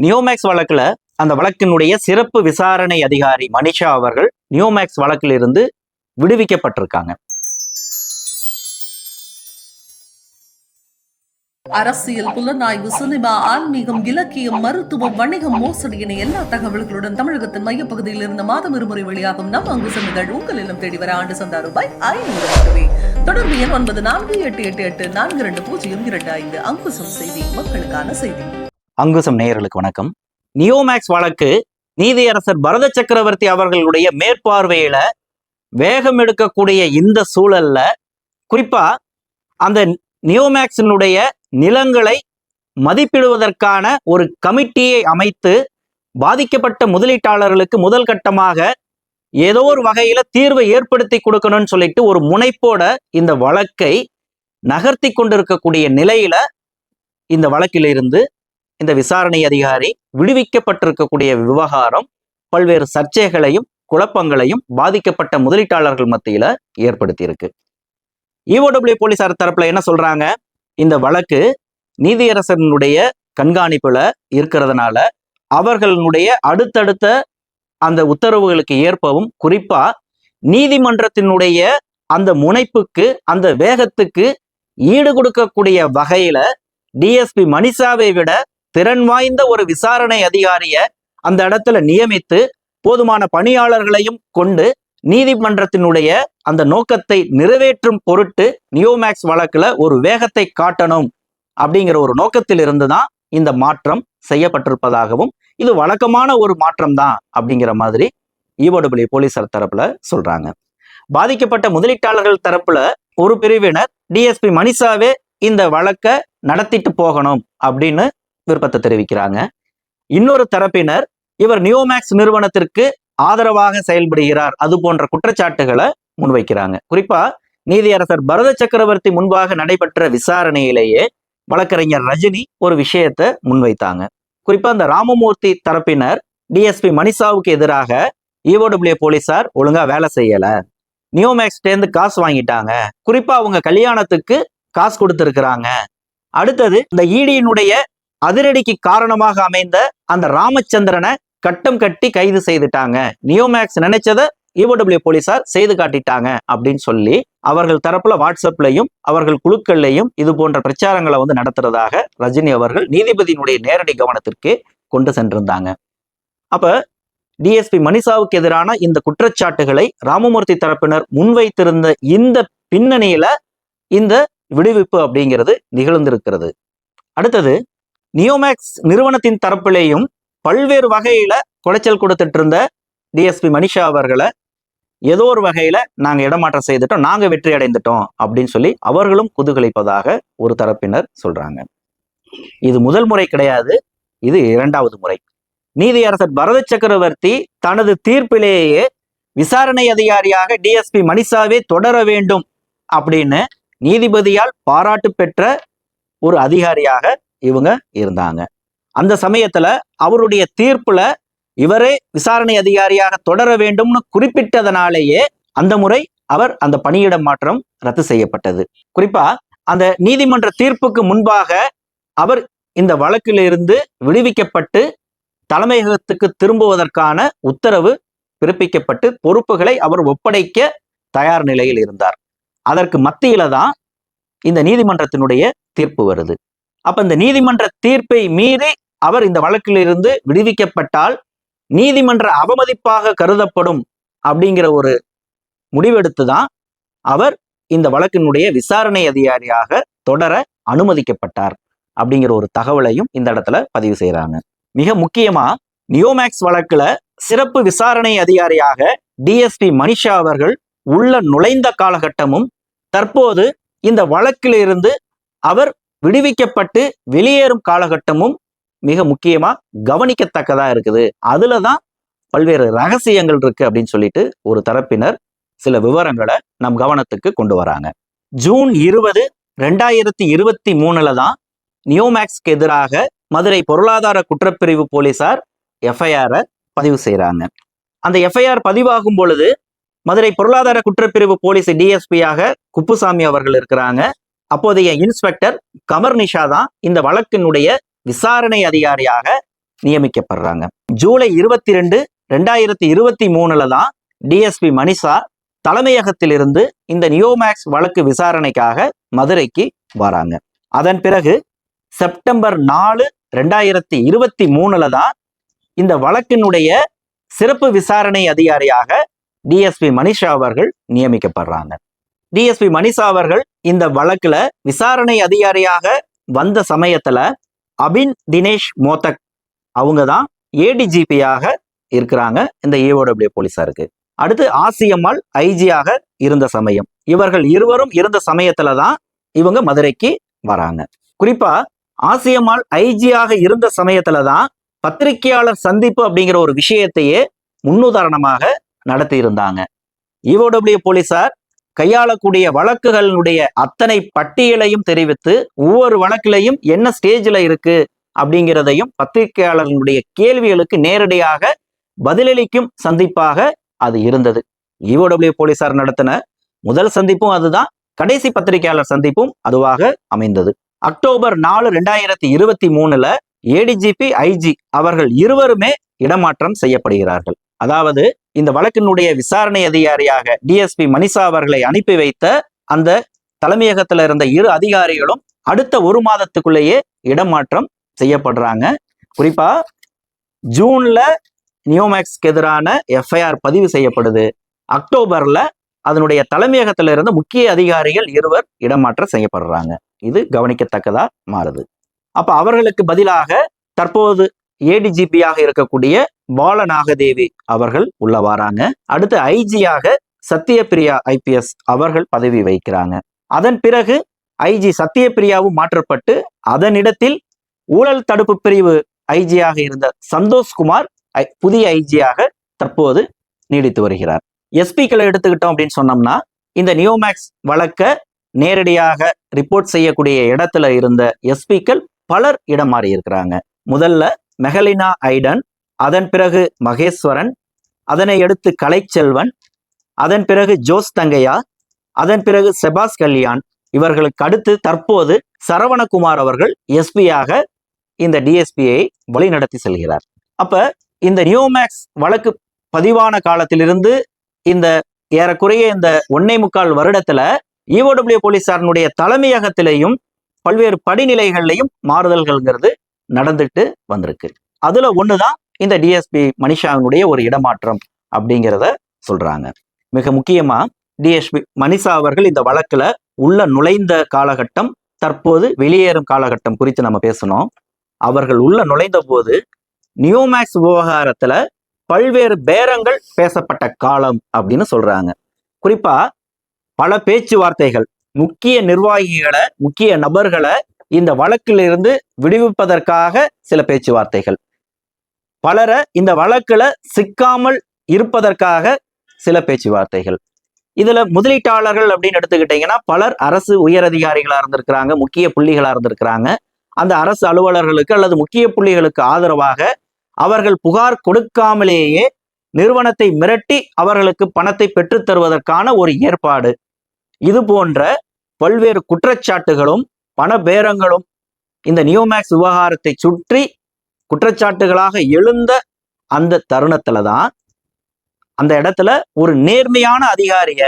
நியோமேக்ஸ் வழக்குல அந்த வழக்கினுடைய சிறப்பு விசாரணை அதிகாரி மனிஷா அவர்கள் நியோமேக்ஸ் வழக்கில் இருந்து விடுவிக்கப்பட்டிருக்காங்க. அரசியல், புலனாய்வு, சினிமா, ஆன்மீகம், இலக்கியம், மருத்துவம், வணிகம், மோசடி என எல்லா தகவல்களுடன் தமிழகத்தின் மையப்பகுதியில் இருந்து மாதம் இருமுறை வெளியாகும் நம் அங்குசம் இதழ் உங்கள் இல்லம் தேடி வர ஆண்டு சந்தா ரூபாய் 500 மட்டுமே. தொடர்பு எண் 9488824225. அங்குசம் செய்தி, மக்களுக்கான செய்தி. அங்குசம் நேயர்களுக்கு வணக்கம். நியோமேக்ஸ் வழக்கு நீதியரசர் பரத சக்கரவர்த்தி அவர்களுடைய மேற்பார்வையில வேகம் எடுக்கக்கூடிய இந்த சூழல்ல குறிப்பா அந்த நியோமேக்ஸினுடைய நிலங்களை மதிப்பிடுவதற்கான ஒரு கமிட்டியை அமைத்து பாதிக்கப்பட்ட முதலீட்டாளர்களுக்கு முதல் கட்டமாக ஏதோ ஒரு வகையில தீர்வை ஏற்படுத்தி கொடுக்கணும்னு சொல்லிட்டு ஒரு முனைப்போட இந்த வழக்கை நகர்த்தி கொண்டிருக்கக்கூடிய நிலையில இந்த வழக்கிலிருந்து இந்த விசாரணை அதிகாரி விடுவிக்கப்பட்டிருக்கக்கூடிய விவகாரம் பல்வேறு சர்ச்சைகளையும் குழப்பங்களையும் பாதிக்கப்பட்ட முதலீட்டாளர்கள் மத்தியில ஏற்படுத்தி இருக்கு. EOW போலீசார் தரப்புல என்ன சொல்றாங்க, இந்த வழக்கு நீதியரசனுடைய கண்காணிப்புல இருக்கிறதுனால அவர்களுடைய அடுத்தடுத்த அந்த உத்தரவுகளுக்கு ஏற்பவும் குறிப்பா நீதிமன்றத்தினுடைய அந்த முனைப்புக்கு அந்த வேகத்துக்கு ஈடு கொடுக்கக்கூடிய வகையில டிஎஸ்பி மனிஷாவை விட திறன் வாய்ந்த ஒரு விசாரணை அதிகாரிய அந்த இடத்துல நியமித்து போதுமான பணியாளர்களையும் கொண்டு நீதிமன்றத்தினுடைய அந்த நோக்கத்தை நிறைவேற்றும் பொருட்டு நியோமேக்ஸ் வழக்குல ஒரு வேகத்தை காட்டணும் அப்படிங்கிற ஒரு நோக்கத்தில் இருந்துதான் இந்த மாற்றம் செய்யப்பட்டிருப்பதாகவும் இது வழக்கமான ஒரு மாற்றம் தான் அப்படிங்கிற மாதிரி EOW போலீசார் தரப்புல சொல்றாங்க. பாதிக்கப்பட்ட முதலீட்டாளர்கள் தரப்புல ஒரு பிரிவினர் டிஎஸ்பி மனிஷாவே இந்த வழக்கை நடத்திட்டு போகணும் அப்படின்னு விருப்பத்தை தெரிவிக்கிறாங்க. இன்னொரு தரப்பினர் இவர் நியோமேக்ஸ் நிறுவனத்திற்கு ஆதரவாக செயல்படுகிறார் அது போன்ற குற்றச்சாட்டுகளை முன்வைக்கிறாங்க. குறிப்பா நீதியரசர் பரத சக்கரவர்த்தி முன்பாக நடைபெற்ற விசாரணையிலேயே வழக்கறிஞர் ரஜினி ஒரு விஷயத்தை முன்வைத்தாங்க. குறிப்பா அந்த ராமமூர்த்தி தரப்பினர் டிஎஸ்பி மனிஷாவுக்கு எதிராக EOW போலீசார் ஒழுங்கா வேலை செய்யல, நியோமேக்ஸ்டேந்து காசு வாங்கிட்டாங்க, குறிப்பா அவங்க கல்யாணத்துக்கு காசு கொடுத்திருக்கிறாங்க, அடுத்தது இந்த ஈடியினுடைய அதிரடிக்கு காரணமாக அமைந்த அந்த ராமச்சந்திரனை கட்டம் கட்டி கைது செய்துட்டாங்க, நியோமேக்ஸ் நினைச்சதை EOW போலீசார் செய்து காட்டிட்டாங்க அப்படின்னு சொல்லி அவர்கள் தரப்புல வாட்ஸ்அப்லையும் அவர்கள் குழுக்கள்லையும் இது போன்ற பிரச்சாரங்களை நடத்துறதாக ரஜினி அவர்கள் நீதிபதியினுடைய நேரடி கவனத்திற்கு கொண்டு சென்றிருந்தாங்க. அப்ப டிஎஸ்பி மனிஷாவுக்கு எதிரான இந்த குற்றச்சாட்டுகளை ராமமூர்த்தி தரப்பினர் முன்வைத்திருந்த இந்த பின்னணியில இந்த விடுவிப்பு அப்படிங்கிறது நிகழ்ந்திருக்கிறது. அடுத்தது நியோமேக்ஸ் நிறுவனத்தின் தரப்பிலேயும் பல்வேறு வகையில குடைச்சல் கொடுத்துட்டு இருந்த டிஎஸ்பி மனிஷா அவர்களை ஏதோ ஒரு வகையில நாங்க இடமாற்றம் செய்துட்டோம், நாங்க வெற்றி அடைந்துட்டோம் அப்படின்னு சொல்லி அவர்களும் குதூகலிப்பதாக ஒரு தரப்பினர் சொல்றாங்க. இது முதல் முறை கிடையாது, இது இரண்டாவது முறை. நீதியரசர் பரத சக்கரவர்த்தி தனது தீர்ப்பிலேயே விசாரணை அதிகாரியாக டிஎஸ்பி மனிஷாவே தொடர வேண்டும் அப்படின்னு நீதிபதியால் பாராட்டு பெற்ற ஒரு அதிகாரியாக இவங்க இருந்தாங்க. அந்த சமயத்துல அவருடைய தீர்ப்புல இவரே விசாரணை அதிகாரியாக தொடர வேண்டும்னு குறிப்பிட்டதனாலேயே அந்த முறை அவர் அந்த பணியிட மாற்றம் ரத்து செய்யப்பட்டது. குறிப்பா அந்த நீதிமன்ற தீர்ப்புக்கு முன்பாக அவர் இந்த வழக்கிலிருந்து விடுவிக்கப்பட்டு தலைமையகத்துக்கு திரும்புவதற்கான உத்தரவு பிறப்பிக்கப்பட்டு பொறுப்புகளை அவர் ஒப்படைக்க தயார் நிலையில் இருந்தார். அதற்கு மத்தியில தான் இந்த நீதிமன்றத்தினுடைய தீர்ப்பு வருது. அப்ப இந்த நீதிமன்ற தீர்ப்பை மீறி அவர் இந்த வழக்கிலிருந்து விடுவிக்கப்பட்டால் நீதிமன்ற அவமதிப்பாக கருதப்படும் அப்படிங்கிற ஒரு முடிவெடுத்துதான் அவர் இந்த வழக்கினுடைய விசாரணை அதிகாரியாக தொடர அனுமதிக்கப்பட்டார் அப்படிங்கிற ஒரு தகவலையும் இந்த இடத்துல பதிவு செய்யறாங்க. மிக முக்கியமா நியோமேக்ஸ் வழக்குல சிறப்பு விசாரணை அதிகாரியாக டிஎஸ்பி மனிஷா அவர்கள் உள்ள நுழைந்த காலகட்டமும் தற்போது இந்த வழக்கிலிருந்து அவர் விடுவிக்கப்பட்டு வெளியேறும் காலகட்டமும் மிக முக்கியமா கவனிக்கத்தக்கதா இருக்குது. அதுலதான் பல்வேறு ரகசியங்கள் இருக்கு அப்படின்னு சொல்லிட்டு ஒரு தரப்பினர் சில விவரங்களை நம் கவனத்துக்கு கொண்டு வராங்க. ஜூன் 20, 2023 தான் நியோமேக்ஸ்க்கு எதிராக மதுரை பொருளாதார குற்றப்பிரிவு போலீசார் எஃப்ஐஆரை பதிவு செய்யறாங்க. அந்த எஃப்ஐஆர் பதிவாகும் பொழுது மதுரை பொருளாதார குற்றப்பிரிவு போலீஸ் டிஎஸ்பியாக குப்புசாமி அவர்கள் இருக்கிறாங்க. அப்போதைய இன்ஸ்பெக்டர் கமர் நிஷா தான் இந்த வழக்கினுடைய விசாரணை அதிகாரியாக நியமிக்கப்படுறாங்க. ஜூலை 22, 2023 தான் டிஎஸ்பி மனிஷா தலைமையகத்திலிருந்து இந்த நியோமேக்ஸ் வழக்கு விசாரணைக்காக மதுரைக்கு வராங்க. அதன் பிறகு செப்டம்பர் 4, 2023 தான் இந்த வழக்கினுடைய சிறப்பு விசாரணை அதிகாரியாக டிஎஸ்பி மனிஷா அவர்கள் நியமிக்கப்படுறாங்க. டிஎஸ்பி மனிஷா அவர்கள் இந்த வழக்குல விசாரணை அதிகாரியாக வந்த சமயத்துல அபின் தினேஷ் மோதக் அவங்க தான் ஏடிஜிபியாக இருக்கிறாங்க இந்த ஏஓடபிள்யூ போலீஸாருக்கு. அடுத்து ஆசியம்மாள் ஐஜியாக இருந்த சமயம், இவர்கள் இருவரும் இருந்த சமயத்துல தான் இவங்க மதுரைக்கு வராங்க. குறிப்பா ஆசியம்மாள் ஐஜியாக இருந்த சமயத்துல தான் பத்திரிகையாளர் சந்திப்பு அப்படிங்கிற ஒரு விஷயத்தையே முன்னுதாரணமாக நடத்தி இருந்தாங்க. இஓடபிள்யூ போலீசார் கையாளக்கூடிய வழக்குகளுடைய அத்தனை பட்டியலையும் தெரிவித்து ஒவ்வொரு வழக்கிலையும் என்ன ஸ்டேஜ்ல இருக்கு அப்படிங்கிறதையும் பத்திரிகையாளர்களுடைய கேள்விகளுக்கு நேரடியாக பதிலளிக்கும் சந்திப்பாக அது இருந்தது. இஓடபிள்யூ போலீசார் நடத்தின முதல் சந்திப்பும் அதுதான், கடைசி பத்திரிகையாளர் சந்திப்பும் அதுவாக அமைந்தது. அக்டோபர் 4, 2023 ஏடிஜிபி ஐஜி அவர்கள் இருவருமே இடமாற்றம் செய்யப்படுகிறார்கள். அதாவது இந்த வழக்கினுடைய விசாரணை அதிகாரியாக டிஎஸ்பி மனிஷா அவர்களை அனுப்பி வைத்த அந்த தலைமையகத்தில் இருந்த இரு அதிகாரிகளும் அடுத்த ஒரு மாதத்துக்குள்ளேயே இடமாற்றம் செய்யப்படுறாங்க. குறிப்பா ஜூன்ல நியோமேக்ஸ்க்கு எதிரான எஃப்ஐஆர் பதிவு செய்யப்படுது. அக்டோபர்ல அதனுடைய தலைமையகத்தில் இருந்த முக்கிய அதிகாரிகள் இருவர் இடமாற்றம் செய்யப்படுறாங்க. இது கவனிக்கத்தக்கதா மாறுது. அப்ப அவர்களுக்கு பதிலாக தற்போது ஏடிஜிபியாக இருக்கக்கூடிய பாலநாகதேவி அவர்கள் உள்ள வராங்க. அடுத்து ஐஜியாக சத்யபிரியா ஐபிஎஸ் அவர்கள் பதவி வகிக்கிறாங்க. அதன் பிறகு ஐஜி சத்யபிரியாவும் மாற்றப்பட்டு அதனிடத்தில் ஊழல் தடுப்பு பிரிவு ஐஜியாக இருந்த சந்தோஷ்குமார் புதிய ஐஜியாக தற்போது நீடித்து வருகிறார். எஸ்பிக்களை எடுத்துக்கிட்டோம் அப்படின்னு சொன்னோம்னா இந்த நியோமேக்ஸ் வழக்க நேரடியாக ரிப்போர்ட் செய்யக்கூடிய இடத்துல இருந்த எஸ்பிக்கள் பலர் இடம் மாறி இருக்கிறாங்க. முதல்ல மெஹலினா ஐடன், அதன் பிறகு மகேஸ்வரன், அதனை அடுத்து கலைச்செல்வன், அதன் பிறகு ஜோஸ் தங்கையா, அதன் பிறகு செபாஸ் கல்யாண். இவர்களுக்கு அடுத்து தற்போது சரவணகுமார் அவர்கள் எஸ்பியாக இந்த டிஎஸ்பியை வழிநடத்தி செல்கிறார். அப்ப இந்த நியோமேக்ஸ் வழக்கு பதிவான காலத்திலிருந்து இந்த ஏறக்குறைய இந்த 1.25 வருடத்துல இஓடபிள்யூ போலீசாரனுடைய தலைமையகத்திலையும் பல்வேறு படிநிலைகள்லையும் மாறுதல்கள்ங்கிறது நடந்துட்டு வந்திருக்கு. அதுல ஒண்ணுதான் இந்த டிஎஸ்பி மனிஷாவினுடைய ஒரு இடமாற்றம் அப்படிங்கிறத சொல்றாங்க. மிக முக்கியமா டிஎஸ்பி மனிஷா அவர்கள் இந்த வழக்குல உள்ள நுழைந்த காலகட்டம், தற்போது வெளியேறும் காலகட்டம் குறித்து நம்ம பேசணும். அவர்கள் உள்ள நுழைந்த போது நியோமேக்ஸ் விவகாரத்துல பல்வேறு பேரங்கள் பேசப்பட்ட காலம் அப்படின்னு சொல்றாங்க. குறிப்பா பல பேச்சுவார்த்தைகள், முக்கிய நிர்வாகிகளை, முக்கிய நபர்களை இந்த வழக்கிலிருந்து விடுவிப்பதற்காக சில பேச்சுவார்த்தைகள், பலரை இந்த வழக்குல சிக்காமல் இருப்பதற்காக சில பேச்சுவார்த்தைகள். இதுல முதலீட்டாளர்கள் அப்படின்னு எடுத்துக்கிட்டீங்கன்னா பலர் அரசு உயரதிகாரிகளா இருந்திருக்கிறாங்க, முக்கிய புள்ளிகளா இருந்திருக்கிறாங்க. அந்த அரசு அலுவலர்களுக்கு அல்லது முக்கிய புள்ளிகளுக்கு ஆதரவாக அவர்கள் புகார் கொடுக்காமலேயே நிறுவனத்தை மிரட்டி அவர்களுக்கு பணத்தை பெற்றுத் தருவதற்கான ஒரு ஏற்பாடு, இது போன்ற பல்வேறு குற்றச்சாட்டுகளும் பண பேரங்களும் இந்த நியோமேக்ஸ் விவகாரத்தை சுற்றி குற்றச்சாட்டுகளாக எழுந்த அந்த தருணத்துல தான் அந்த இடத்துல ஒரு நேர்மையான அதிகாரிய,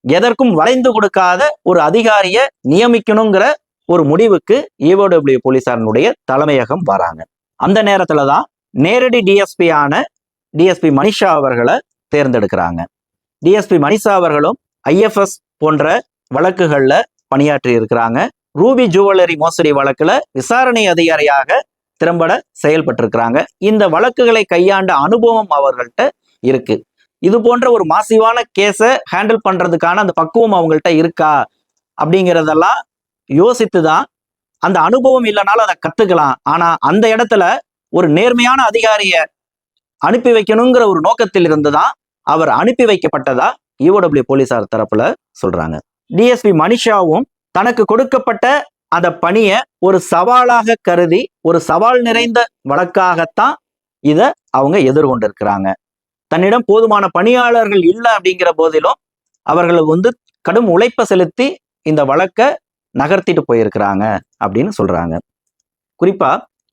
எதற்கும் வளைந்து கொடுக்காத ஒரு அதிகாரிய நியமிக்கணுங்கிற ஒரு முடிவுக்கு இஓடபிள்யூ போலீசாரனுடைய தலைமையகம் வராங்க. அந்த நேரத்துலதான் நேரடி டிஎஸ்பியான டிஎஸ்பி மனிஷா அவர்களை தேர்ந்தெடுக்கிறாங்க. டிஎஸ்பி மனிஷா அவர்களும் ஐஎஃப்எஸ் போன்ற வழக்குகள்ல பணியாற்றி இருக்கிறாங்க. ரூபி ஜுவல்லரி மோசடி வழக்குல விசாரணை அதிகாரியாக திறம்பட செயல்பட்டிருக்கிறாங்க. இந்த வழக்குகளை கையாண்ட அனுபவம் அவர்கள்ட்ட இருக்கு. இது போன்ற ஒரு மாசிவான கேஸை ஹேண்டில் பண்றதுக்கான அந்த பக்குவம் அவங்கள்ட்ட இருக்கா அப்படிங்கிறதெல்லாம் யோசித்துதான், அந்த அனுபவம் இல்லைனாலும் அதை கத்துக்கலாம், ஆனா அந்த இடத்துல ஒரு நேர்மையான அதிகாரிய அனுப்பி வைக்கணுங்கிற ஒரு நோக்கத்தில் இருந்துதான் அவர் அனுப்பி வைக்கப்பட்டதா இஓடபிள்யூ போலீசார் தரப்புல சொல்றாங்க. டிஎஸ்பி மனிஷாவும் தனக்கு கொடுக்கப்பட்ட அந்த பணியை ஒரு சவாலாக கருதி, ஒரு சவால் நிறைந்த வழக்காகத்தான் இதை அவங்க எதிர்கொண்டிருக்கிறாங்க. தன்னிடம் போதுமான பணியாளர்கள் இல்லை அப்படிங்கிற போதிலும் அவர்கள் கடும் உழைப்பை செலுத்தி இந்த வழக்கை நகர்த்திட்டு போயிருக்கிறாங்க அப்படின்னு சொல்றாங்க. குறிப்பா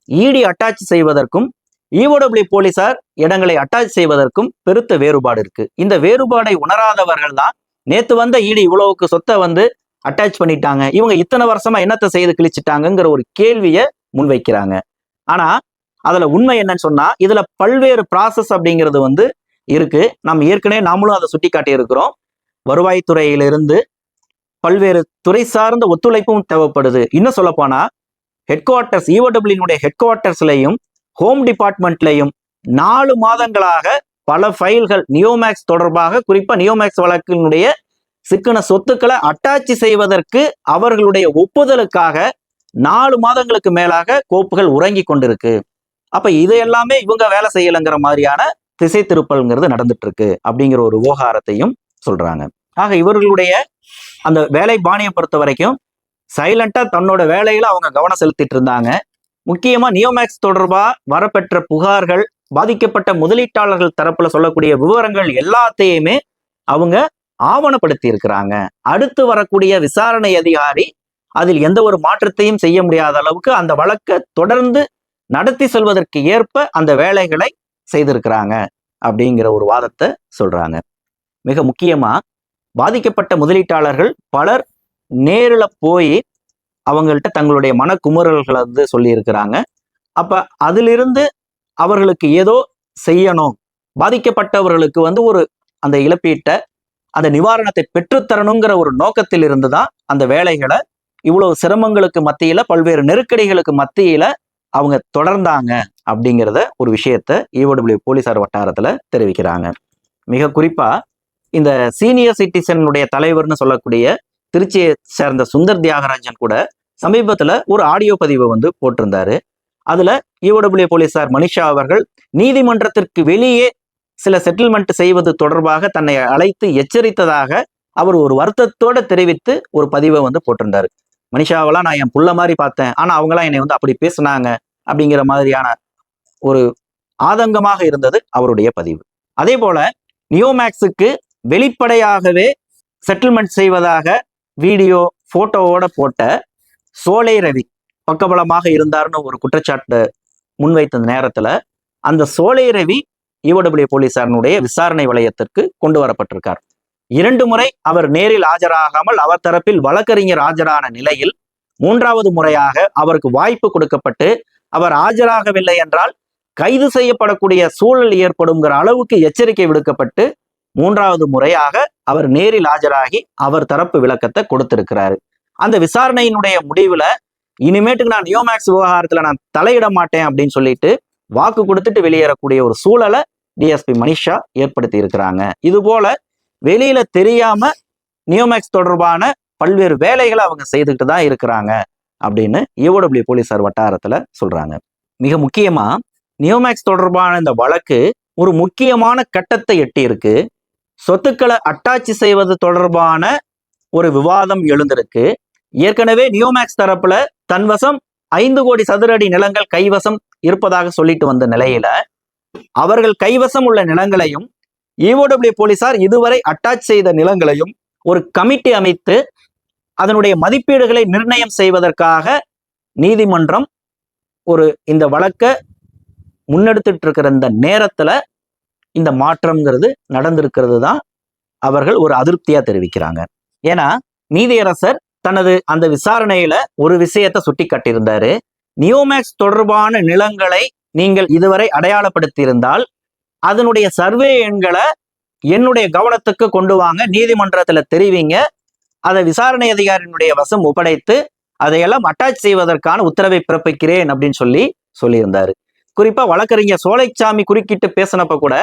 இடி அட்டாச் செய்வதற்கும் இஓடபிள்யூ போலீசார் இடங்களை அட்டாச் செய்வதற்கும் பெருத்த வேறுபாடு இருக்கு. இந்த வேறுபாடை உணராதவர்கள் தான் நேத்து வந்த ஈடு இவ்வளவுக்கு சொத்தை வந்து அட்டாச் பண்ணிட்டாங்க, இவங்க இத்தனை வருஷமா என்னத்தை செய்து கிழிச்சிட்டாங்கிற ஒரு கேள்வியை முன்வைக்கிறாங்க. ஆனா அதுல உண்மை என்னன்னு சொன்னா இதுல பல்வேறு ப்ராசஸ் அப்படிங்கிறது வந்து இருக்கு. நம்ம ஏற்கனவே நாமளும் அதை சுட்டி காட்டி இருக்கிறோம். வருவாய்த்துறையிலிருந்து பல்வேறு துறை சார்ந்த ஒத்துழைப்பும் தேவைப்படுது. இன்னும் சொல்ல போனா ஹெட் குவார்ட்டர்ஸ் இஓடபிள்யூனுடைய ஹெட் குவார்ட்டர்ஸ்லையும் ஹோம் டிபார்ட்மெண்ட்லையும் 4 மாதங்களாக பல ஃபைல்கள் நியோமேக்ஸ் தொடர்பாக, குறிப்பா நியோமேக்ஸ் வழக்கினுடைய சிக்கன சொத்துக்களை அட்டாச்சி செய்வதற்கு அவர்களுடைய ஒப்புதலுக்காக 4 மாதங்களுக்கு மேலாக கோப்புகள் உறங்கி கொண்டிருக்கு. அப்ப இது எல்லாமே இவங்க வேலை செய்யலைங்கிற மாதிரியான திசை திருப்பல்ங்கிறது நடந்துட்டு இருக்கு அப்படிங்கிற ஒரு விவகாரத்தையும் சொல்றாங்க. ஆக இவர்களுடைய அந்த வேலை பாணியை பொறுத்த வரைக்கும் சைலண்டா தன்னோட வேலையில அவங்க கவனம் செலுத்திட்டு இருந்தாங்க. முக்கியமா நியோமேக்ஸ் தொடர்பா வரப்பெற்ற புகார்கள், பாதிக்கப்பட்ட முதலீட்டாளர்கள் தரப்புல சொல்லக்கூடிய விவரங்கள் எல்லாத்தையுமே அவங்க ஆவணப்படுத்தி இருக்கிறாங்க. அடுத்து வரக்கூடிய விசாரணை அதிகாரி அதில் எந்த ஒரு மாற்றத்தையும் செய்ய முடியாத அளவுக்கு அந்த வழக்கை தொடர்ந்து நடத்தி செல்வதற்கு ஏற்ப அந்த வேலைகளை செய்திருக்கிறாங்க அப்படிங்கிற ஒரு வாதத்தை சொல்றாங்க. மிக முக்கியமா பாதிக்கப்பட்ட முதலீட்டாளர்கள் பலர் நேரில் போய் அவங்கள்ட்ட தங்களுடைய மனக்குமுறல்களை வந்து சொல்லி இருக்கிறாங்க. அப்ப அதிலிருந்து அவர்களுக்கு ஏதோ செய்யணும், பாதிக்கப்பட்டவர்களுக்கு வந்து ஒரு அந்த இழப்பீட்டை, அந்த நிவாரணத்தை பெற்றுத்தரணுங்கிற ஒரு நோக்கத்தில் இருந்து தான் அந்த வேலைகளை இவ்வளவு சிரமங்களுக்கு மத்தியில, பல்வேறு நெருக்கடிகளுக்கு மத்தியில அவங்க தொடர்ந்தாங்க அப்படிங்கிறத ஒரு விஷயத்த இஓடபிள்யூ போலீசார் வட்டாரத்துல தெரிவிக்கிறாங்க. மிக குறிப்பா இந்த சீனியர் சிட்டிசனுடைய தலைவர்னு சொல்லக்கூடிய திருச்சியை சேர்ந்த சுந்தர் தியாகராஜன் கூட சமீபத்துல ஒரு ஆடியோ பதிவை வந்து போட்டிருந்தாரு. அதுல இஓடபிள்யூ போலீசார் மனிஷா அவர்கள் நீதிமன்றத்திற்கு வெளியே சில செட்டில்மெண்ட் செய்வது தொடர்பாக தன்னை அழைத்து எச்சரித்ததாக அவர் ஒரு வருத்தத்தோட தெரிவித்து ஒரு பதிவை வந்து போட்டிருந்தாரு. மனிஷாவெல்லாம் நான் என் புள்ள மாதிரி பார்த்தேன், ஆனா அவங்களாம் என்னை வந்து அப்படி பேசினாங்க அப்படிங்கிற மாதிரியான ஒரு ஆதங்கமாக இருந்தது அவருடைய பதிவு. அதே போல நியோமேக்ஸுக்கு வெளிப்படையாகவே செட்டில்மெண்ட் செய்வதாக வீடியோ போட்டோவோட போட்ட சோலை ரவி பக்கபலமாக இருந்தார்னு ஒரு குற்றச்சாட்டு முன்வைத்த நேரத்துல அந்த சோலை ரவி இஓடபிள்யூ போலீசாரினுடைய விசாரணை வளையத்திற்கு கொண்டு வரப்பட்டிருக்கார். 2 முறை அவர் நேரில் ஆஜராகாமல் அவர் தரப்பில் வழக்கறிஞர் ஆஜரான நிலையில் 3வது முறையாக அவருக்கு வாய்ப்பு கொடுக்கப்பட்டு அவர் ஆஜராகவில்லை என்றால் கைது செய்யப்படக்கூடிய சூழல் ஏற்படுங்கிற அளவுக்கு எச்சரிக்கை விடுக்கப்பட்டு 3வது முறையாக அவர் நேரில் ஆஜராகி அவர் தரப்பு விளக்கத்தை கொடுத்திருக்கிறாரு. அந்த விசாரணையினுடைய முடிவுல இனிமேட்டுக்கு நான் நியோமேக்ஸ் விவகாரத்துல நான் தலையிட மாட்டேன் அப்படின்னு சொல்லிட்டு வாக்கு கொடுத்துட்டு வெளியேறக்கூடிய ஒரு சூழலை டிஎஸ்பி மனிஷா ஏற்படுத்தி இருக்கிறாங்க. இது போல வெளியில தெரியாம நியோமேக்ஸ் தொடர்பான பல்வேறு வேலைகளை அவங்க செய்துக்கிட்டு தான் இருக்கிறாங்க அப்படின்னு இஓடபிள்யூ போலீசார் வட்டாரத்துல சொல்றாங்க. மிக முக்கியமா நியோமேக்ஸ் தொடர்பான இந்த வழக்கு ஒரு முக்கியமான கட்டத்தை எட்டி இருக்கு. சொத்துக்களை அட்டாச்சி செய்வது தொடர்பான ஒரு விவாதம் எழுந்திருக்கு. ஏற்கனவே நியோமேக்ஸ் தரப்புல தன்வசம் 5 கோடி சதுர அடி நிலங்கள் கைவசம் இருப்பதாக சொல்லிட்டு வந்த நிலையில அவர்கள் கைவசம் உள்ள நிலங்களையும் இஓடபிள்யூ போலீசார் இதுவரை அட்டாச் செய்த நிலங்களையும் ஒரு கமிட்டி அமைத்து அதனுடைய மதிப்பீடுகளை நிர்ணயம் செய்வதற்காக நீதிமன்றம் இந்த வழக்கை முன்னெடுத்துட்டு இருக்கிற இந்த நேரத்துல இந்த மாற்றம்ங்கிறது நடந்திருக்கிறது தான் அவர்கள் ஒரு அதிருப்தியா தெரிவிக்கிறாங்க. ஏன்னா நீதியரசர் தனது அந்த விசாரணையில ஒரு விஷயத்தை சுட்டி காட்டியிருந்தாரு. நியோமேக்ஸ் தொடர்பான நிலங்களை நீங்கள் இதுவரை அடையாளப்படுத்தி இருந்தால் அதனுடைய சர்வே எண்களை என்னுடைய கவனத்துக்கு கொண்டு வாங்க, நீதிமன்றத்துல தெரிவிங்க, அதை விசாரணை அதிகாரியினுடைய வசம் ஒப்படைத்து அதையெல்லாம் அட்டாச் செய்வதற்கான உத்தரவை பிறப்பிக்கிறேன் அப்படின்னு சொல்லியிருந்தாரு. குறிப்பா வழக்கறிஞர் சோலைச்சாமி குறுக்கிட்டு பேசினப்ப கூட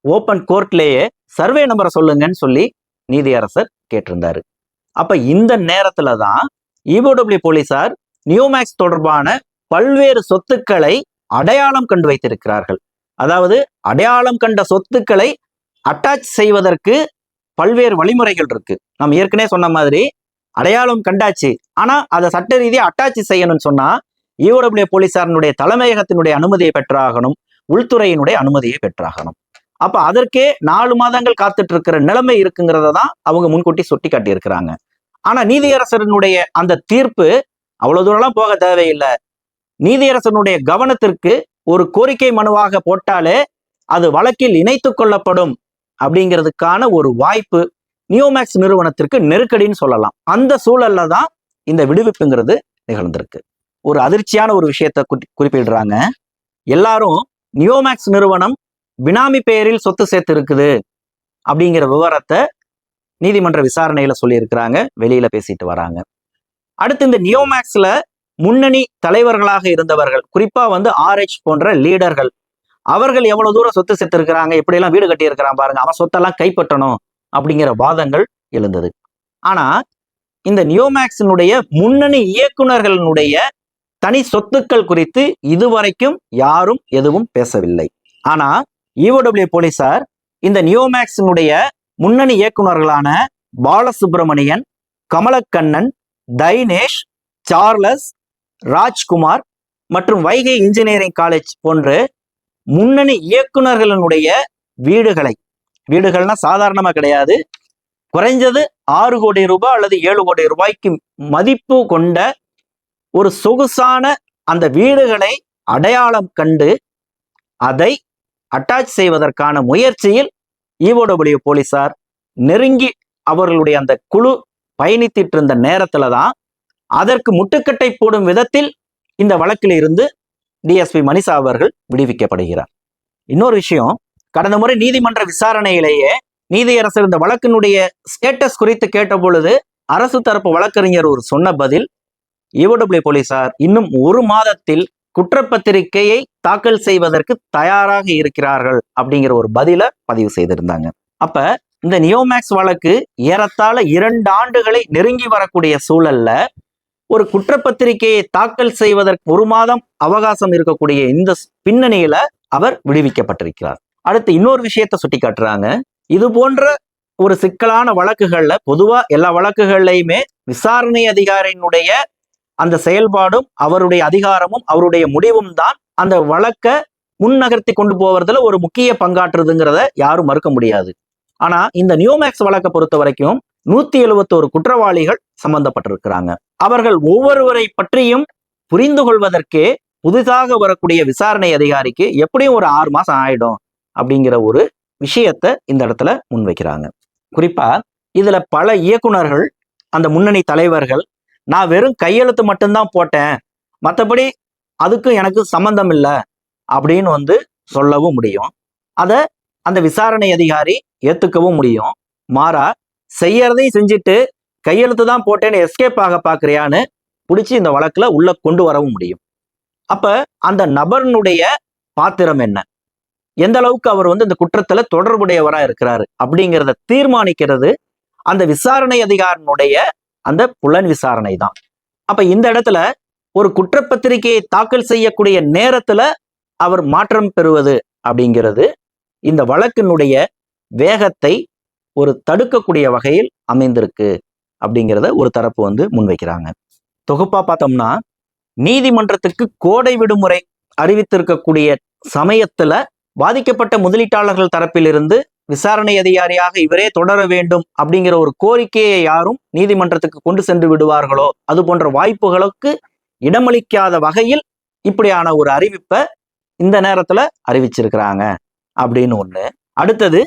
ஓப்பன் கோர்ட்லேயே சர்வே நம்பரை சொல்லுங்கன்னு சொல்லி நீதியரசர் கேட்டிருந்தாரு. அப்ப இந்த நேரத்துல தான் இஓடபிள்யூ போலீசார் நியோமேக்ஸ் தொடர்பான பல்வேறு சொத்துக்களை அடையாளம் கண்டு வைத்திருக்கிறார்கள். அதாவது அடையாளம் கண்ட சொத்துக்களை அட்டாச் செய்வதற்கு பல்வேறு வழிமுறைகள் இருக்கு. நம்ம ஏற்கனவே சொன்ன மாதிரி அடையாளம் கண்டாச்சு, ஆனா அதை சட்ட ரீதியாக அட்டாச் செய்யணும்னு சொன்னா இஓடபிள்யூ போலீசாரினுடைய தலைமையகத்தினுடைய அனுமதியை பெற்றாகணும், உள்துறையினுடைய அனுமதியை பெற்றாகணும். அப்ப அதற்கே 4 மாதங்கள் காத்துட்டு இருக்கிற நிலைமை இருக்குங்கிறத தான் அவங்க முன்கூட்டி சுட்டி காட்டி இருக்கிறாங்க. ஆனா நீதியரசனுடைய அந்த தீர்ப்பு அவ்வளவு தூரம்லாம் போக தேவையில்லை. நீதியரசனுடைய கவனத்திற்கு ஒரு கோரிக்கை மனுவாக போட்டாலே அது வழக்கில் இணைத்துக் கொள்ளப்படும் அப்படிங்கிறதுக்கான ஒரு வாய்ப்பு நியோமேக்ஸ் நிறுவனத்திற்கு நெருக்கடின்னு சொல்லலாம். அந்த சூழல்ல தான் இந்த விடுவிப்புங்கிறது நிகழ்ந்திருக்கு. ஒரு அதிர்ச்சியான ஒரு விஷயத்தை குறிப்பிடுறாங்க. எல்லாரும் நியோமேக்ஸ் நிறுவனம் பினாமி பெயரில் சொத்து சேர்த்து இருக்குது அப்படிங்கிற விவரத்தை நீதிமன்ற விசாரணையில சொல்லியிருக்கிறாங்க, வெளியில பேசிட்டு வராங்க. அடுத்து இந்த நியோமேக்ஸ்ல முன்னணி தலைவர்களாக இருந்தவர்கள், குறிப்பா RH போன்ற லீடர்கள், அவர்கள் எவ்வளவு தூரம் சொத்து சேர்த்து இருக்கிறாங்க, எப்படி எல்லாம் வீடு கட்டி இருக்கிறான் பாருங்க, அவன் சொத்தெல்லாம் கைப்பற்றணும் அப்படிங்கிற வாதங்கள் எழுந்தது. ஆனா இந்த நியோமேக்ஸினுடைய முன்னணி இயக்குநர்களுடைய தனி சொத்துக்கள் குறித்து இதுவரைக்கும் யாரும் எதுவும் பேசவில்லை. ஆனா EOW போலீசார் இந்த நியோமேக்ஸினுடைய முன்னணி இயக்குநர்களான பாலசுப்ரமணியன், கமலக்கண்ணன், தைனேஷ், சார்லஸ், ராஜ்குமார் மற்றும் வைகை இன்ஜினியரிங் காலேஜ் போன்ற முன்னணி இயக்குநர்களுடைய வீடுகள்னா சாதாரணமா கிடையாது, குறைஞ்சது 6 கோடி ரூபாய் அல்லது 7 கோடி ரூபாய்க்கு மதிப்பு கொண்ட ஒரு சொகுசான அந்த வீடுகளை அடையாளம் கண்டு அதை அட்டாச் செய்வதற்கான முயற்சியில் EOW போலீசார் நெருங்கி அவர்களுடைய அந்த குழு பயணித்திட்டு இருந்த நேரத்துல தான் அதற்கு முட்டுக்கட்டை போடும் விதத்தில் இந்த வழக்கில் இருந்து DSP மணிஷா அவர்கள் விடுவிக்கப்படுகிறார். இன்னொரு விஷயம், கடந்த முறை நீதிமன்ற விசாரணையிலேயே நீதியரசர் இந்த வழக்கினுடைய ஸ்டேட்டஸ் குறித்து கேட்ட பொழுது அரசு தரப்பு வழக்கறிஞர் ஒரு சொன்ன பதில், EOW போலீசார் இன்னும் 1 மாதத்தில் குற்றப்பத்திரிகையை தாக்கல் செய்வதற்கு தயாராக இருக்கிறார்கள் அப்படிங்கிற ஒரு பதில பதிவு செய்திருந்தாங்க. அப்ப இந்த நியோமேக்ஸ் வழக்கு ஏறத்தாழ 2 ஆண்டுகளை நெருங்கி வரக்கூடிய சூழல்ல ஒரு குற்றப்பத்திரிகையை தாக்கல் செய்வதற்கு 1 மாதம் அவகாசம் இருக்கக்கூடிய இந்த பின்னணியில அவர் விடுவிக்கப்பட்டிருக்கிறார். அடுத்து இன்னொரு விஷயத்தை சுட்டி காட்டுறாங்க. இது போன்ற ஒரு சிக்கலான வழக்குகள்ல பொதுவா எல்லா வழக்குகள்லையுமே விசாரணை அதிகாரியினுடைய அந்த செயல்பாடும் அவருடைய அதிகாரமும் அவருடைய முடிவும் தான் அந்த வழக்கை முன்னகர்த்தி கொண்டு போவதில் ஒரு முக்கிய பங்காற்றுதுங்கிறத யாரும் மறுக்க முடியாது. ஆனா இந்த நியோமேக்ஸ் வழக்கை பொறுத்த வரைக்கும் 171 குற்றவாளிகள் சம்பந்தப்பட்டிருக்கிறாங்க. அவர்கள் ஒவ்வொருவரை பற்றியும் புரிந்து கொள்வதற்கே புதிதாக வரக்கூடிய விசாரணை அதிகாரிக்கு எப்படியும் ஒரு 6 மாசம் ஆயிடும் அப்படிங்கிற ஒரு விஷயத்தை இந்த இடத்துல முன்வைக்கிறாங்க. குறிப்பா இதுல பல இயக்குனர்கள், அந்த முன்னணி தலைவர்கள், நான் வெறும் கையெழுத்து மட்டும்தான் போட்டேன், மற்றபடி அதுக்கும் எனக்கு சம்பந்தம் இல்லை அப்படின்னு சொல்லவும் முடியும். அதை அந்த விசாரணை அதிகாரி ஏத்துக்கவும் முடியும். மாறா செய்யறதையும் செஞ்சுட்டு கையெழுத்து தான் போட்டேன்னு எஸ்கேப் ஆக பாக்குறியான்னு பிடிச்சி இந்த வழக்குல உள்ள கொண்டு வரவும் முடியும். அப்ப அந்த நபர்னுடைய பாத்திரம் என்ன, எந்த அளவுக்கு அவர் இந்த குற்றத்துல தொடர்புடையவரா இருக்கிறாரு அப்படிங்கிறத தீர்மானிக்கிறது அந்த விசாரணை அதிகாரினுடைய அந்த புலன் விசாரணை தான். அப்ப இந்த இடத்துல ஒரு குற்றப்பத்திரிகையை தாக்கல் செய்யக்கூடிய நேரத்துல அவர் மாற்றம் பெறுவது அப்படிங்கிறது இந்த வழக்கினுடைய வேகத்தை ஒரு தடுக்கக்கூடிய வகையில் அமைந்திருக்கு அப்படிங்கிறத ஒரு தரப்பு முன்வைக்கிறாங்க. தொகுப்பா பார்த்தோம்னா, நீதிமன்றத்துக்கு கோடை விடுமுறை அறிவித்திருக்கக்கூடிய சமயத்துல பாதிக்கப்பட்ட முதலீட்டாளர்கள் தரப்பிலிருந்து விசாரணை அதிகாரியாக இவரே தொடர வேண்டும் அப்படிங்கிற ஒரு கோரிக்கையை யாரும் நீதிமன்றத்துக்கு கொண்டு சென்று விடுவார்களோ அது போன்ற வாய்ப்புகளுக்கு இடமளிக்காத வகையில் இப்படியான ஒரு அறிவிப்பை இந்த நேரத்துல அறிவிச்சிருக்கிறாங்க அப்படின்னு ஒண்ணு. அடுத்தது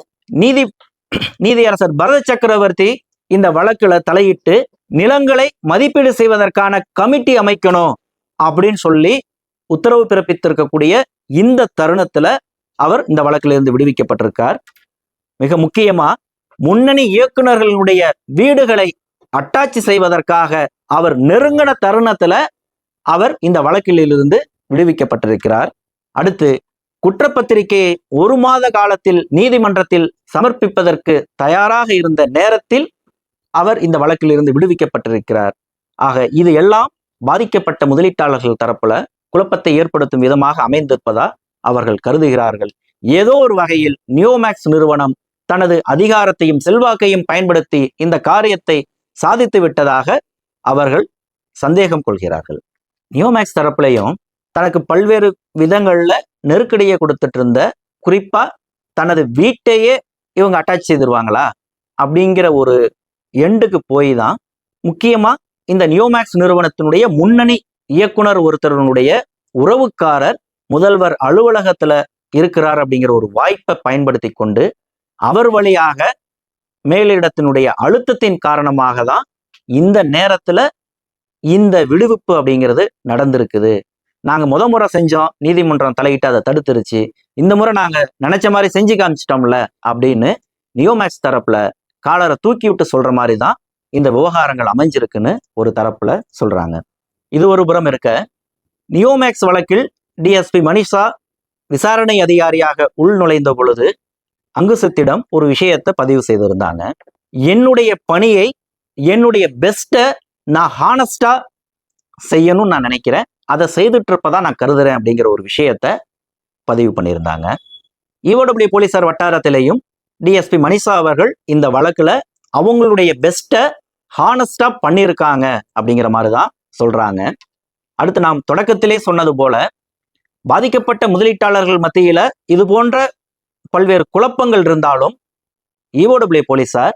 நீதியரசர் பரத சக்கரவர்த்தி இந்த வழக்குல தலையிட்டு நிலங்களை மதிப்பீடு செய்வதற்கான கமிட்டி அமைக்கணும் அப்படின்னு சொல்லி உத்தரவு பிறப்பித்திருக்கக்கூடிய இந்த தருணத்துல அவர் இந்த வழக்கிலிருந்து இருந்து விடுவிக்கப்பட்டிருக்கார். மிக முக்கியமா முன்னணி இயக்குநர்களுடைய வீடுகளை அட்டாச்சி செய்வதற்காக அவர் நெருங்கின தருணத்துல அவர் இந்த வழக்கிலிருந்து விடுவிக்கப்பட்டிருக்கிறார். அடுத்து குற்றப்பத்திரிகையை 1 மாத காலத்தில் நீதிமன்றத்தில் சமர்ப்பிப்பதற்கு தயாராக இருந்த நேரத்தில் அவர் இந்த வழக்கிலிருந்து விடுவிக்கப்பட்டிருக்கிறார். ஆக இது எல்லாம் பாதிக்கப்பட்ட முதலீட்டாளர்கள் தரப்புல குழப்பத்தை ஏற்படுத்தும் விதமாக அமைந்திருப்பதா அவர்கள் கருதுகிறார்கள். ஏதோ ஒரு வகையில் நியோமேக்ஸ் நிறுவனம் தனது அதிகாரத்தையும் செல்வாக்கையும் பயன்படுத்தி இந்த காரியத்தை சாதித்து விட்டதாக அவர்கள் சந்தேகம் கொள்கிறார்கள். நியோமேக்ஸ் தரப்புலையும் தனக்கு பல்வேறு விதங்கள்ல நெருக்கடியை கொடுத்துட்டு இருந்த, குறிப்பா தனது வீட்டையே இவங்க அட்டாச் செய்திருவாங்களா அப்படிங்கிற ஒரு எண்டுக்கு போய் தான் முக்கியமா இந்த நியோமேக்ஸ் நிறுவனத்தினுடைய முன்னணி இயக்குனர் ஒருத்தருடைய உறவுக்காரர் முதல்வர் அலுவலகத்துல இருக்கிறார் அப்படிங்கிற ஒரு வாய்ப்பை பயன்படுத்தி கொண்டு அவர் வழியாக மேலிடத்தினுடைய அழுத்தத்தின் காரணமாக தான் இந்த நேரத்துல இந்த விடுவிப்பு அப்படிங்கிறது நடந்திருக்குது. நாங்க முறை செஞ்சோம், நீதிமன்றம் தலையிட்டு அதை தடுத்துருச்சு, இந்த முறை நாங்க நினைச்ச மாதிரி செஞ்சு காமிச்சிட்டோம்ல அப்படின்னு நியோமேக்ஸ் தரப்புல காலரை தூக்கி விட்டு சொல்ற மாதிரி தான் இந்த விவகாரங்கள் அமைஞ்சிருக்குன்னு ஒரு தரப்புல சொல்றாங்க. இது ஒரு புறம் இருக்க, நியோமேக்ஸ் வழக்கில் டிஎஸ்பி மனிஷா விசாரணை அதிகாரியாக உள்நுழைந்த பொழுது அங்குசத்திடம் ஒரு விஷயத்தை பதிவு செய்திருந்தாங்க. என்னுடைய பணியை, என்னுடைய பெஸ்ட்டை நான் ஹானஸ்டா செய்யணும்னு நான் நினைக்கிறேன், அதை செய்துட்டு இருப்பதா நான் கருதுறேன் அப்படிங்கிற ஒரு விஷயத்த பதிவு பண்ணியிருந்தாங்க. இஓடபிள்யூ போலீசார் வட்டாரத்திலையும் டிஎஸ்பி மனிஷா அவர்கள் இந்த வழக்குல அவங்களுடைய பெஸ்ட்டை ஹானஸ்டா பண்ணியிருக்காங்க அப்படிங்கிற மாதிரி தான் சொல்றாங்க. அடுத்து நாம் தொடக்கத்திலே சொன்னது போல பாதிக்கப்பட்ட முதலீட்டாளர்கள் மத்தியில இது போன்ற பல்வேறு குழப்பங்கள் இருந்தாலும் இஓடபிள்யூ போலீசார்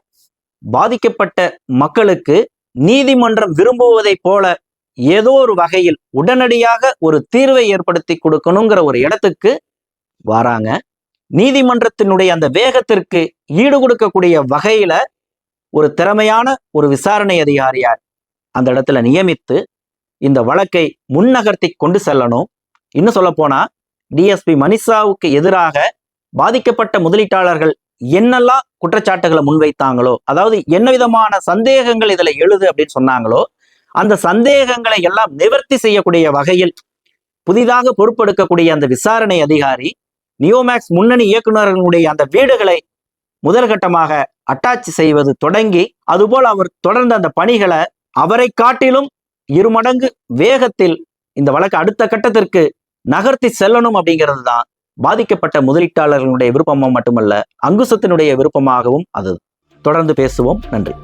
பாதிக்கப்பட்ட மக்களுக்கு நீதிமன்றம் விரும்புவதை போல ஏதோ ஒரு வகையில் உடனடியாக ஒரு தீர்வை ஏற்படுத்தி கொடுக்கணுங்கிற ஒரு இடத்துக்கு வராங்க. நீதிமன்றத்தினுடைய அந்த வேகத்திற்கு ஈடு கொடுக்கக்கூடிய வகையில ஒரு திறமையான ஒரு விசாரணை அதிகாரியா அந்த இடத்துல நியமித்து இந்த வழக்கை முன்னகர்த்தி கொண்டு செல்லணும். இன்னும் சொல்ல போனா டிஎஸ்பி மனிஷாவுக்கு எதிராக பாதிக்கப்பட்ட முதலீட்டாளர்கள் என்னெல்லாம் குற்றச்சாட்டுகளை முன்வைத்தாங்களோ, அதாவது என்ன விதமான சந்தேகங்கள் இதுல எழுது அப்படின்னு சொன்னாங்களோ, அந்த சந்தேகங்களை எல்லாம் நிவர்த்தி செய்யக்கூடிய வகையில் புதிதாக பொறுப்பெடுக்கக்கூடிய அந்த விசாரணை அதிகாரி நியோமேக்ஸ் முன்னணி இயக்குநர்களுடைய அந்த வீடுகளை முதல்கட்டமாக அட்டாச் செய்வது தொடங்கி, அதுபோல் அவர் தொடர்ந்த அந்த பணிகளை அவரை காட்டிலும் 2 மடங்கு வேகத்தில் இந்த வழக்கு அடுத்த கட்டத்திற்கு நகர்த்தி செல்லணும் அப்படிங்கிறது தான் பாதிக்கப்பட்ட முதலீட்டாளர்களுடைய விருப்பமாக மட்டுமல்ல, அங்குசத்தினுடைய விருப்பமாகவும் அது. தொடர்ந்து பேசுவோம். நன்றி.